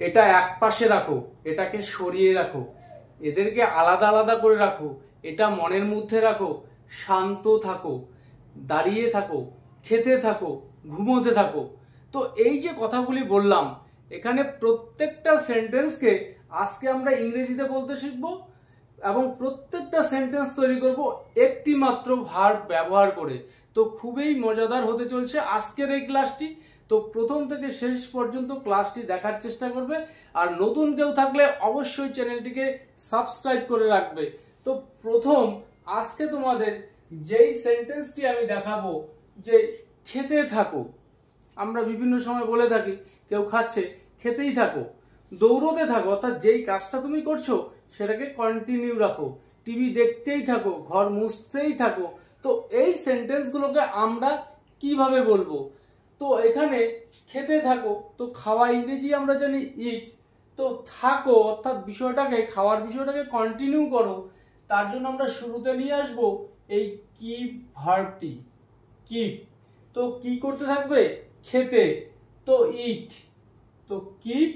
এটা এক পাশে রাখো, এটাকে সরিয়ে রাখো, এদেরকে আলাদা আলাদা করে রাখো, এটা মনের মধ্যে রাখো, শান্ত থাকো, দাঁড়িয়ে থাকো, খেতে থাকো, ঘুমোতে থাকো। তো এই যে কথাগুলি বললাম, এখানে প্রত্যেকটা সেন্টেন্সকে আজকে আমরা ইংরেজিতে বলতে শিখবো এবং প্রত্যেকটা সেন্টেন্স তৈরি করব একটি মাত্র ভার্ব ব্যবহার করে। তো খুবই মজাদার হতে চলছে আজকের এই ক্লাসটি। তো প্রথম থেকে শেষ পর্যন্ত ক্লাসটি দেখার চেষ্টা করবে, আর নতুন কেউ থাকলে অবশ্যই চ্যানেলটিকে সাবস্ক্রাইব করে রাখবে। তো প্রথম আজকে তোমাদের যেই সেন্টেন্সটি আমি দেখাবো যে খেতে থাকো, আমরা বিভিন্ন সময় বলে থাকি কেউ খাচ্ছে, খেতেই থাকো, দৌড়তে থাকো, অর্থাৎ যেই কাজটা তুমি করছো সেটাকে কন্টিনিউ রাখো, টিভি দেখতেই থাকো, ঘর মুছতেই থাকো। তো এই সেন্টেন্সগুলোকে আমরা কিভাবে বলবো? তো এখানে খেতে থাকো, তো খাওয়া ইংরেজি আমরা জানি ইট। তো থাকো অর্থাৎ বিষয়টাকে, খাওয়ার বিষয়টাকে কন্টিনিউ করো, তার জন্য আমরা শুরুতে নিয়ে আসবো এই কিপ ভার্বটি, কিপ। তো কি করতে থাকবে? খেতে, তো ইট, তো কিপ।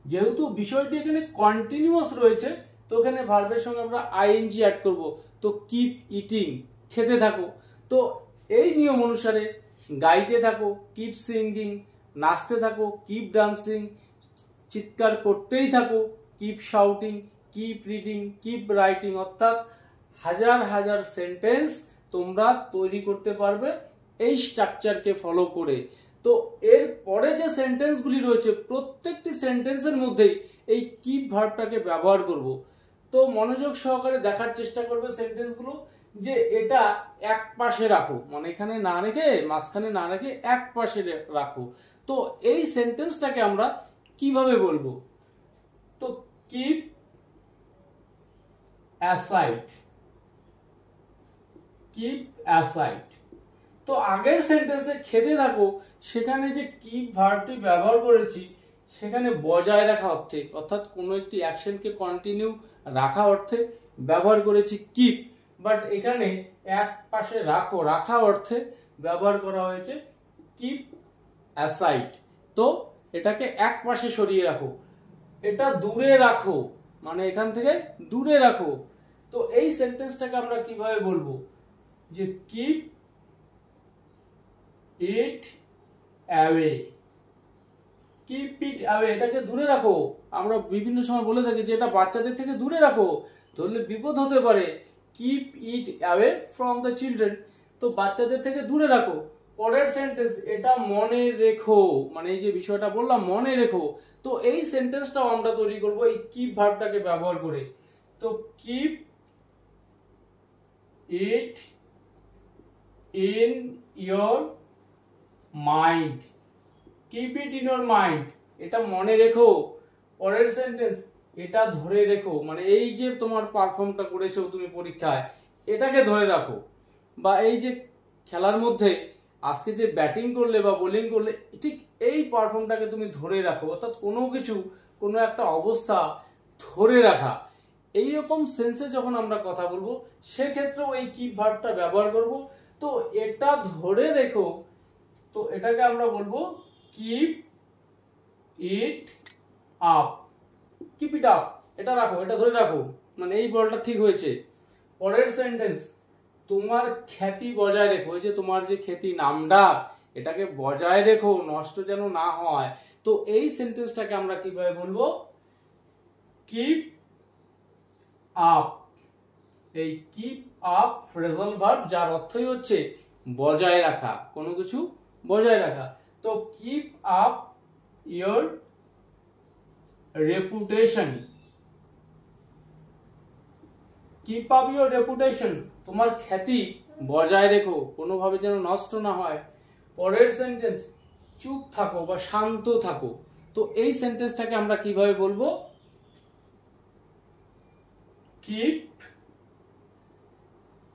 যেহেতু বিষয়টি এখানে কন্টিনিউয়াস রয়েছে, তো এখানে ভার্বের সঙ্গে আমরা আইএনজি অ্যাড করব। তো কিপ ইটিং, খেতে থাকো। তো এই নিয়ম অনুসারে গাইতে থাকো, কিপ সিঙ্গিং, নাচতে থাকো, কিপ ডান্সিং, চিৎকার করতেই থাকো, keep shouting, keep reading, keep writing, অর্থাৎ হাজার হাজার সেন্টেন্স তোমরা তৈরি করতে পারবে এই স্ট্রাকচারকে ফলো করে। তো এর পরে যে সেন্টেন্সগুলি রয়েছে প্রত্যেকটি সেন্টেন্সের মধ্যেই এই কিপ ভার্বটাকে ব্যবহার করব। তো মনোযোগ সহকারে দেখার চেষ্টা করবে সেন্টেন্সগুলো, যে এটা এক পাশে রাখো, মানে এখানে না রেখে, মাঝখানে না রেখে এক পাশে রাখো। তো এই সেন্টেন্সটাকে আমরা কিভাবে বলবো? তো কিপ অ্যাসাইড, কিপ অ্যাসাইড। তো আগের সেন্টেন্সে খেতে থাকো, সেখানে যে কিপ ভার্বটি ব্যবহার করেছি সেখানে বজায় রাখা অর্থে, অর্থাৎ কোনো একটি অ্যাকশনকে কন্টিনিউ রাখা অর্থে ব্যবহার করেছি কিপ। বাট এখানে এক পাশে রাখো, রাখা অর্থে ব্যবহার করা হয়েছে কিপ অ্যাসাইড। তো এটাকে এক পাশে সরিয়ে রাখো, এটা দূরে রাখো, মানে এখান থেকে দূরে রাখো। তো এই সেন্টেন্সটাকে আমরা কিভাবে বলবো? যে keep it away, keep it away, এটাকে দূরে রাখো। আমরা বিভিন্ন সময় বলে থাকি যে এটা বাচ্চাদের থেকে দূরে রাখো, ধরলে বিপদ হতে পারে। Keep it away from the children, তো বাচ্চাদের থেকে দূরে রাখো। পরের সেন্টেন্স, এটা মনে রেখো, মানে এই যে বিষয়টা বললাম মনে রেখো। তো এই সেন্টেন্সটাও আমরা তৈরি করব এই কিপ ভার্বটাকে ব্যবহার করে। তো keep it in your mind, keep it in your mind, এটা মনে রেখো। পরের সেন্টেন্স, এটা ধরে রেখো, মানে এই যে তোমার পারফর্মটা করেছো তুমি পরীক্ষায়, এটাকে ধরে রাখো। বা এই যে খেলার মধ্যে আজকে যে ব্যাটিং করলে বা বোলিং করলে, ঠিক এই পারফর্মটাকে তুমি ধরে রাখো, অর্থাৎ কোনো কিছু, কোনো একটা অবস্থা ধরে রাখা। এই রকম সেন্সে যখন আমরা কথা বলবো সেক্ষেত্রেও এই কিপ ভার্বটা ব্যবহার করব। তো এটা ধরে রেখো, তো এটাকে আমরা বলবো keep it up, keep it up, এটা রাখো, এটা ধরে রাখো, মানে এই বলটা ঠিক হয়েছে। পরের সেন্টেন্স, তোমার খ্যাতি বজায় রেখো, এই যে তোমার যে খ্যাতি, নামটা, এটাকে বজায় রেখো, নষ্ট যেন না হয়। তো এই সেন্টেন্সটাকে আমরা কিভাবে বলবো? কিপ আপ, এই কিপ আপ ফ্রেজাল ভার্ব, যার অর্থই হচ্ছে বজায় রাখা, কোনো কিছু বজায় রাখা। তো keep up your reputation, keep up your reputation, তোমার খ্যাতি বজায় রেখো, কোনোভাবে যেন নষ্ট না হয়। পরের সেন্টেন্স, চুপ থাকো বা শান্ত থাকো। তো এই সেন্টেন্সটাকে আমরা কিভাবে বলবো? কিপ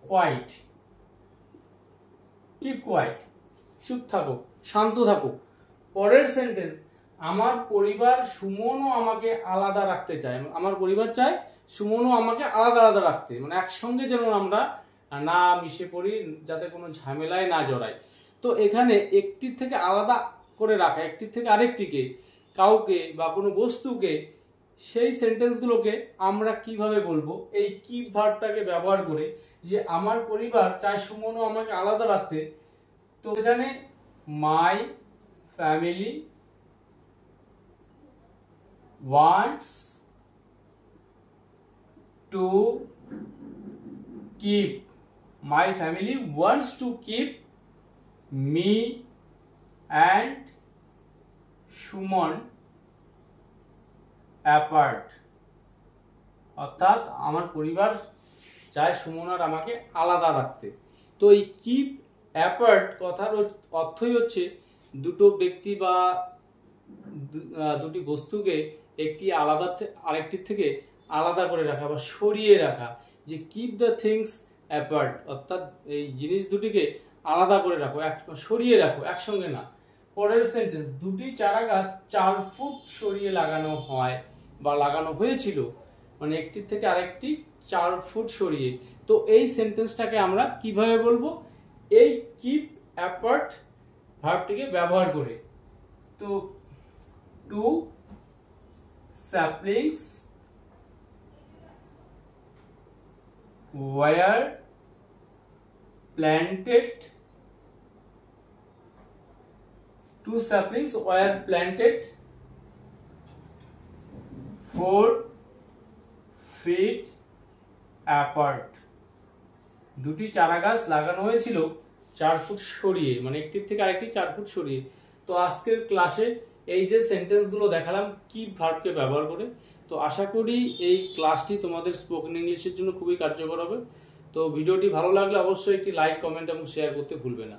কোয়াইট, কিপ কোয়াইট, চুপ থাকো, শান্ত থাকো। পরের সেন্টেন্স, আমার পরিবার সুমনও আমাকে আলাদা রাখতে চায়, আমার পরিবার চায় সুমনও আমাকে আলাদা আলাদা রাখতে, মানে একসঙ্গে যেন আমরা না মিশে পড়ি, যাতে কোনো ঝামেলায় না জড়াই। তো এখানে একটির থেকে আলাদা করে রাখা, একটির থেকে আরেকটিকে, কাউকে বা কোনো বস্তুকে, সেই সেন্টেন্সগুলোকে আমরা কিভাবে বলবো এই কিপ ভার্বটাকে ব্যবহার করে, যে আমার পরিবার চায় সুমন ও আমাকে আলাদা রাখতে। তো এখানে my family wants to keep, my family wants to keep me and Suman apart, অর্থাৎ আমার পরিবার চায় সুমন আর আমাকে আলাদা রাখতে। তো এই কিপ অ্যাপার্ট কথার অর্থই হচ্ছে দুটো ব্যক্তি বা দুটি বস্তুকে একটি আরেকটির থেকে আলাদা করে রাখা বা সরিয়ে রাখা, যে কিপ দ্য থিংস অ্যাপার্ট, অর্থাৎ এই জিনিস দুটিকে আলাদা করে রাখো, সরিয়ে রাখো, একসঙ্গে না। পরের সেন্টেন্স, দুটি চারা গাছ 4 ফুট সরিয়ে লাগানো হয় বা লাগানো হয়েছিল, মানে একটির থেকে আরেকটি 4 ফুট সরিয়ে। তো এই সেন্টেন্সটাকে আমরা কিভাবে বলবো এই কিপ অ্যাপার্ট ভার্বটিকে ব্যবহার করে। তো two saplings were planted, 2 saplings were planted 4 feet apart, দুটি চারা গাছ লাগানো হয়েছিল 4 ফুট সরিয়ে, মানে একটির থেকে আরেকটি 4 ফুট সরিয়ে। তো আজকের ক্লাসে এই যে সেন্টেন্সগুলো দেখালাম কিপ ভার্বকে ব্যবহার করে, তো আশা করি এই ক্লাসটি তোমাদের স্পোকেন ইংলিশের জন্য খুবই কার্যকর হবে। তো ভিডিওটি ভালো লাগলে অবশ্যই একটি লাইক, কমেন্ট এবং শেয়ার করতে ভুলবে না।